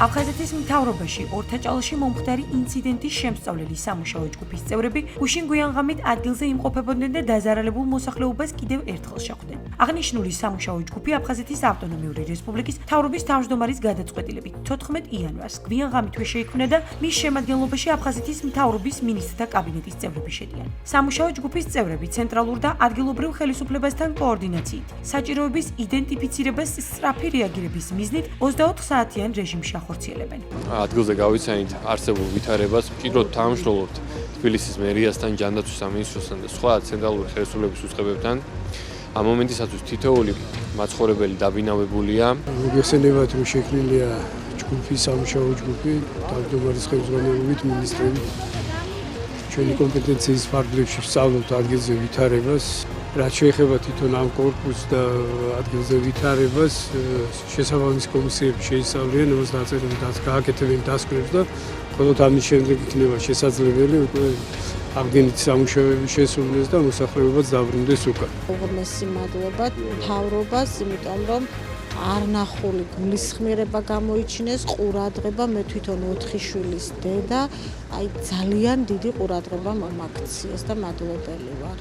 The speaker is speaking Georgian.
აფხაზეთის მთავრობაში ორთაჭალში მომხდარი ინციდენტის შემსწავლელი სამუშაო ჯგუფის წევრები გუშინ გვიანღამით ადგილზე იმყოფებოდნენ და დაზარალებულ მოსახლეობას კიდევ ერთხელ შეხვდნენ. აღნიშნული სამუშაო ჯგუფი აფხაზეთის ავტონომიური რესპუბლიკის მთავრობის თავმჯდომარის გადაწყვეტილებით 14 იანვარს გვიანღამითვე შეიქმნა და მის შემადგენლობაში აფხაზეთის მთავრობის მინისტრთა კაბინეტის წევრები შედიან. სამუშაო ჯგუფის წევრები ცენტრალურ და ადგილობრივ ხელისუფლებასთან კოორდინაციით საჭიროების იდენტიფიცირებას სწრაფი რეაგირების მიზნით 24 საათიან რეჟიმში ახორციელებენ. ადგილზე გავიცანით არსებულ ვითარებას, მჭიდროდ თანამშრომლობთ თბილისის მერიასთან, ჯანდაცვის სამინისტროსთან და სხვა ცენტრალური ხელისუფლების უწყებებთან. ამ მომენტისათვის თითოეული მაცხოვრებელი დაბინავებულია. მოგეხსენებათ, რომ შექმნილია ჯგუფი, სამუშაო ჯგუფი, თავმჯდომარის ხელმძღვანელობით, მინისტრებით. ჩვენი კომპეტენციის ფარგლებში ვსწავლობთ ადგილზე ვითარებას. რაც შეეხება თვითონ ამ კორპუსს და ადგილზე ვითარებას, შესაბამის კომისიები შეისწავლიან, ამას დაწერენ და გააკეთებენ დასკვნებს და მხოლოდ ამის შემდეგ იქნება შესაძლებელი უკვე აღდგენითი სამუშაოების შესრულებას და მოსახლეობაც დაბრუნდეს უკან. უღრმესი მადლობა მთავრობას, იმიტომ რომ არნახული გულისხმიერება გამოიჩინეს, ყურადღება, მე თვითონ 4 შვილის დედა, ძალიან დიდი ყურადღება მომაქციეს და მადლობელი ვარ.